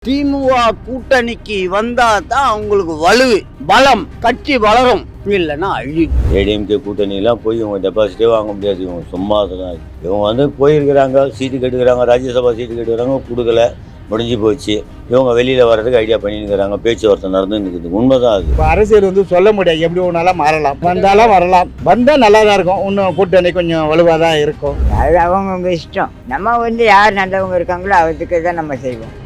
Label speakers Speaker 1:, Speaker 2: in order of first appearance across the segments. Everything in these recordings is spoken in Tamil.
Speaker 1: திமுக கூட்டணிக்கு வந்தா தான் அவங்களுக்கு வலு பலம் கட்சி வளரும், இல்லைன்னா அழியும்.
Speaker 2: ஏடிஎம்கே கூட்டணியெல்லாம் போய் இவங்க டெபாசிட்டே வாங்க முடியாது. இவங்க சும்மா தான் இவங்க போயிருக்கிறாங்க, சீட்டு கட்டுக்கிறாங்க, ராஜ்யசபா சீட்டு கட்டுக்கிறாங்க, கொடுக்கல, முடிஞ்சு போச்சு. இவங்க வெளியில் வர்றதுக்கு ஐடியா பண்ணிருக்கிறாங்க, பேச்சுவார்த்தை நடந்து இருக்குது. உண்மைதான் அது.
Speaker 3: இப்போ அரசியல் சொல்ல முடியாது, எப்படி ஒன்றாலும் மாறலாம், வந்தாலும் வரலாம். வந்தால் நல்லா தான் இருக்கும், இன்னும் கூட்டணி கொஞ்சம் வலுவாக தான் இருக்கும்.
Speaker 4: அது அவங்கவுங்க இஷ்டம். நம்ம யார் நல்லவங்க இருக்காங்களோ அதுக்கு தான் நம்ம செய்வோம்.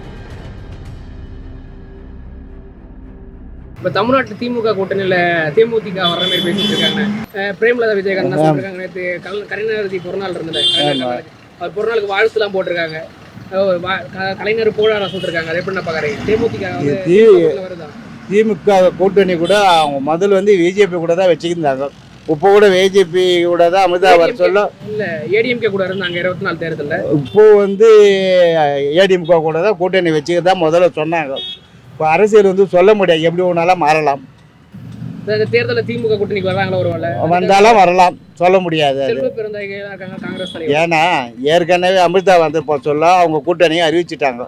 Speaker 5: இப்போ தமிழ்நாட்டு திமுக கூட்டணியில் தேமுதிக வர்ற மாதிரி பேசிட்டு இருக்காங்க. பிரேமலதா விஜயகாந்த் சொல்லியிருக்காங்க. நேற்று கலைஞரதி பிறநாள் இருந்தது, அவர் பிறநாளுக்கு வாழ்த்துலாம் போட்டிருக்காங்க. கலைஞர் போராட சொல்லிருக்காங்க. அதை எப்படி பார்க்குறீங்க? தேமுதிக வருதா?
Speaker 3: திமுக கூட்டணி கூட அவங்க முதல் பிஜேபி கூட தான் வச்சுக்கிருந்தாங்க. இப்போ கூட பிஜேபி கூட தான் அமிர்தா வர சொல்ல
Speaker 5: இல்லை, ஏடிஎம்கே கூட இருந்தாங்க 24 தேர்தலில்.
Speaker 3: இப்போ ஏடிஎம்கே கூட தான் கூட்டணி வச்சுக்கிட்டு முதல்ல சொன்னாங்க. இப்போ அரசியல் சொல்ல முடியாது, எப்படி ஒன்றாலும் மாறலாம்.
Speaker 5: தேர்தலில் திமுக கூட்டணிக்கு வராங்களா? ஒரு
Speaker 3: வந்தாலும் வரலாம், சொல்ல முடியாது.
Speaker 5: காங்கிரஸ்
Speaker 3: ஏன்னா ஏற்கனவே அமிர்தா வந்திருப்ப சொல்ல அவங்க கூட்டணியை அறிவிச்சிட்டாங்க.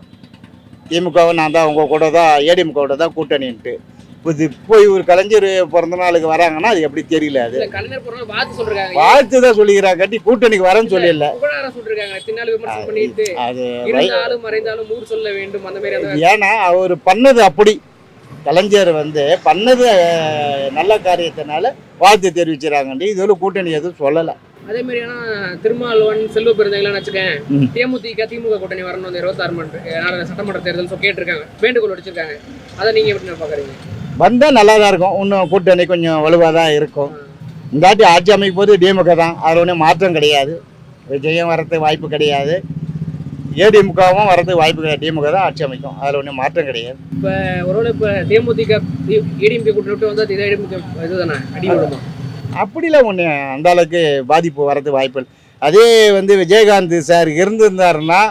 Speaker 3: திமுகவை நான் தான் அவங்க கூட தான், ஏடிஎம்கே கூட தான் கூட்டணின்ட்டு. இப்போ இவர் கலைஞர் பிறந்த நாளுக்கு வராங்கன்னா அது எப்படி தெரியல. அது வாழ்த்து தான் சொல்லிக்கிறாங்க, கட்டி கூட்டணிக்கு வரேன்னு சொல்லல. ஏன்னா அவர் பண்ணது அப்படி, கலைஞர் பண்ணது நல்ல காரியத்தினால வாழ்த்து தெரிவிச்சுறாங்க. இதுல கூட்டணி எதுவும் சொல்லலை.
Speaker 5: அதே மாதிரி திருமாவளவன் செல்வ பெருந்தகைலாம் வச்சுக்கேன், தேமுதிக திமுக கூட்டணி வரணும் 26 சட்டமன்ற தேர்தல் கேட்டிருக்காங்க, வேண்டுகோள் வச்சிருக்காங்க. அதை நீங்க எப்படி பாக்குறீங்க?
Speaker 3: வந்தால் நல்லா தான் இருக்கும், இன்னும் கூட்டணி கொஞ்சம் வலுவாக தான் இருக்கும். இந்தாட்டி ஆட்சி அமைக்கும் போது திமுக தான், அதில் ஒன்றும் மாற்றம் கிடையாது. விஜயம் வரதுக்கு வாய்ப்பு கிடையாது, ஏடிஎம்கவும் வரதுக்கு வாய்ப்பு கிடையாது. திமுக தான் ஆட்சி அமைக்கும், அதில் ஒன்றும் மாற்றம் கிடையாது.
Speaker 5: இப்போ ஒருவேளை இப்போ தேமுதிக ஏடிஎம்கே கூட்டணி விட்டு வந்தால் ஏடிஎம்கே இதுதானே அடி விடுமா?
Speaker 3: அப்படிலாம் ஒன்று அந்த அளவுக்கு பாதிப்பு வரதுக்கு வாய்ப்பு இல்லை. அதே விஜயகாந்த் சார் இருந்திருந்தாருன்னா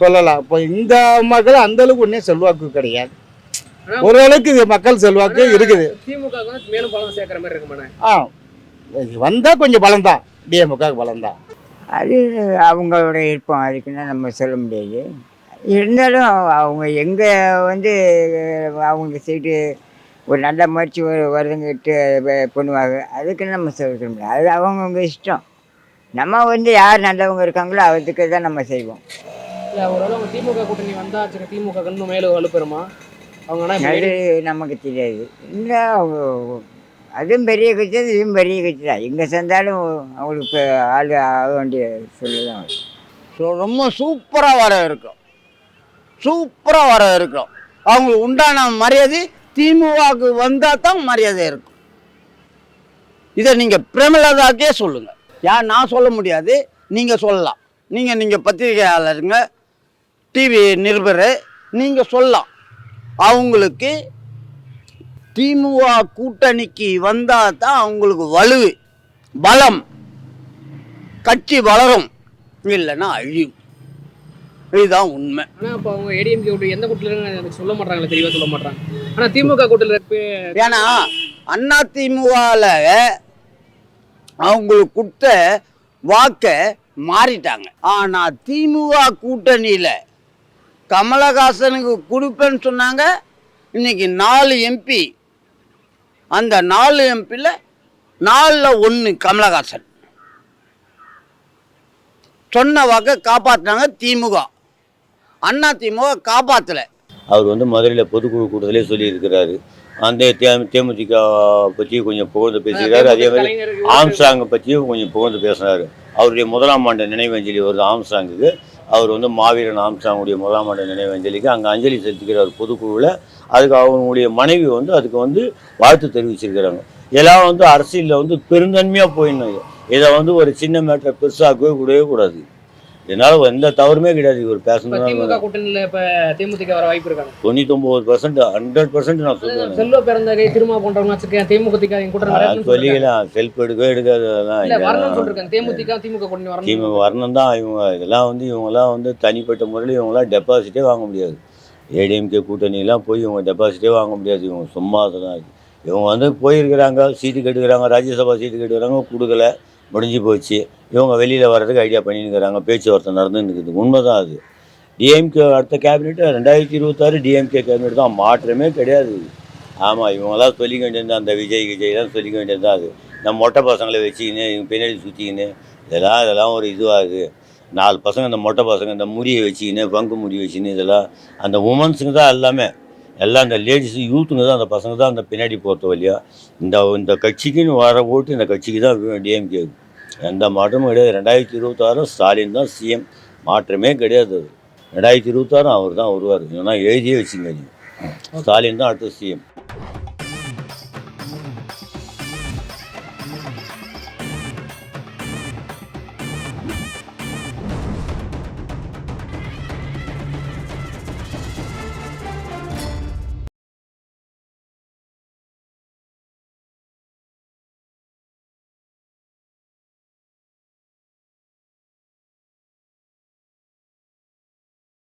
Speaker 3: சொல்லலாம். இப்போ இந்த மக்கள் அந்தளவுக்கு ஒன்றே செல்வாக்கு கிடையாது, ஓரளவுக்கு மக்கள் செல்வாக்கு இருக்குது.
Speaker 5: திமுக மேலும் பலம் சேர்க்கிற மாதிரி இருக்குமாண்ணே?
Speaker 3: வந்தால் கொஞ்சம் பலம் தான், டிஎம்கே பலம் தான்.
Speaker 4: அது அவங்களோட இருப்போம், அதுக்குன்னா நம்ம சொல்ல முடியாது. இருந்தாலும் அவங்க எங்கே அவங்க சைடு ஒரு நல்ல முயற்சி வருதுங்கிட்டு பண்ணுவாங்க, அதுக்குன்னு நம்ம சொல்ல முடியாது. அது அவங்கவுங்க இஷ்டம். நம்ம யார் நல்லவங்க இருக்காங்களோ அதுக்கு தான் நம்ம செய்வோம்.
Speaker 5: இல்லை, ஓரளவு அவங்க திமுக கூட்டணி வந்தால் திமுக இன்னும் மேலும் வலுப்பெறுமா?
Speaker 4: அது நமக்கு தெரியாது. இல்லை, அதுவும் பெரிய கட்சி தான், இதுவும் பெரிய கட்சி தான். எங்கே சேர்ந்தாலும் அவங்களுக்கு ஆள் ஆக வேண்டிய சொல்லுதான்.
Speaker 1: ரொம்ப சூப்பராக வர இருக்கும், சூப்பராக வர இருக்கும். அவங்களுக்கு உண்டான மரியாதை திமுகவுக்கு வந்தால் தான் மரியாதை இருக்கும். இதை நீங்கள் பிரேமலதாக்கே சொல்லுங்கள். நான் சொல்ல முடியாது, நீங்கள் சொல்லலாம். நீங்கள் பத்திரிகையாளருங்க, டிவி நிருபர், நீங்கள் சொல்லலாம். அவங்களுக்கு திமுக கூட்டணிக்கு வந்தால் தான் அவங்களுக்கு வலு பலம் கட்சி வளரும், இல்லைன்னா அழியும். இதுதான் உண்மை.
Speaker 5: ஆனால் இப்போ அவங்க ஏடிஎம்கே கூட்டணி எந்த கூட்டணியில் சொல்ல மாட்டாங்களே, தெளிவாக சொல்ல மாட்டாங்க. ஆனால் திமுக கூட்டணியில்
Speaker 4: ஏன்னா
Speaker 1: அண்ணா திமுகவில் அவங்களுக்கு கொடுத்த வாக்கை மாறிட்டாங்க. ஆனால் திமுக கூட்டணியில் கமலஹாசனுக்கு கொடுப்பேன்னு சொன்னாங்க. இன்னைக்கு 4 எம்பி, அந்த 4 எம்பியில் 4ல் 1 கமலஹாசன் சொன்ன வாக்கை காப்பாற்றினாங்க திமுக. அண்ணா திமுக காப்பாற்றலை.
Speaker 2: அவர் மதுரையில் பொதுக்குழு கூட்டத்திலே சொல்லியிருக்கிறாரு. அந்த தேமுதிக பற்றி கொஞ்சம் புகழ்ந்து பேசுகிறாரு. அதே மாதிரி ஆம்ஸ்ட்ராங்கை பற்றியும் கொஞ்சம் புகழ்ந்து பேசுகிறாரு. அவருடைய 1ஆம் ஆண்டு நினைவஞ்சலி வருது ஆம்ஸ்ட்ராங்குக்கு. அவர் மாவீரன் ஆம்ஸ்ட்ராங்குடைய 1ஆம் ஆண்டு நினைவஞ்சலிக்கு அங்கே அஞ்சலி செலுத்திக்கிறார் பொதுக்குழுவில். அதுக்கு அவங்களுடைய மனைவி அதுக்கு வாழ்த்து தெரிவிச்சிருக்கிறாங்க. எல்லாம் அரசியலில் பெருந்தன்மையாக போயிடணும். இதை ஒரு சின்ன மேட்டரை பெருசாகவே கூடவே கூடாது. இதனால எந்த தவறுமே கிடையாது. இவர் பேசணும்.
Speaker 5: திமுக கூட்டணியில் இப்போ தேமுதிக வர வாய்ப்பு இருக்காங்க.
Speaker 2: 99%, 100% நான் சொல்லுவேன்.
Speaker 5: செல்வ பெருந்தகை திருமா போன்றவங்க வச்சுருக்கேன், தேமுதிக கூட்டணி
Speaker 2: சொல்லிக்கலாம். செல்ஃப் எடுக்கவே எடுக்காது. அதெல்லாம்
Speaker 5: சொல்லிருக்காங்க. தேமுதிக திமுக கூட்டணி வரணும்.
Speaker 2: திமுக வரணும் தான். இதெல்லாம் இவங்கெல்லாம் தனிப்பட்ட முறையில் இவங்களாம் டெபாசிட்டே வாங்க முடியாது. ஏடிஎம்கே கூட்டணியெல்லாம் போய் இவங்க டெபாசிட்டே வாங்க முடியாது. இவங்க சும்மா தான். இவங்க போயிருக்கிறாங்க, சீட்டு கட்டுக்கிறாங்க, ராஜ்யசபா சீட்டு கட்டுக்கிறாங்க, கொடுக்கல, முடிஞ்சு போச்சு. இவங்க வெளியில் வர்றதுக்கு ஐடியா பண்ணியிருக்கிறாங்க, பேச்சுவார்த்தை நடந்துன்னு இருக்குது. உண்மைதான் அது. டிஎம்கே அடுத்த கேபினெட்டு 2026 டிஎம்கே கேபினெட் தான், மாற்றமே கிடையாது. ஆமாம், இவங்களாம் சொல்லிக்க வேண்டியது அந்த விஜய் தான் சொல்லிக்க வேண்டியது தான். அது நம்ம மொட்டை பசங்களை வச்சுக்கின்னு இவங்க பின்னாடி சுற்றிக்கின்னு இதெல்லாம் ஒரு இதுவாகுது. 4 பசங்க, இந்த மொட்டை பசங்க இந்த முடியை வச்சுக்கின்னு பங்கு முடி வச்சுக்கின்னு இதெல்லாம் அந்த உமன்ஸுங்க தான் எல்லாமே, எல்லாம் இந்த லேடிஸு யூத்துங்க தான், அந்த பசங்க தான் அந்த பின்னாடி போகிறத வழியா. இந்த கட்சிக்குன்னு வர ஓட்டு இந்த கட்சிக்கு தான் டிஎம்கே. எந்த மாற்றமும் கிடையாது. 2026 ஸ்டாலின் தான் சிஎம், மாற்றமே கிடையாது. அது 2026 அவர் தான் வருவார். ஏன்னா எழுதியே வச்சுங்க, ஸ்டாலின் தான் அடுத்த சிஎம்.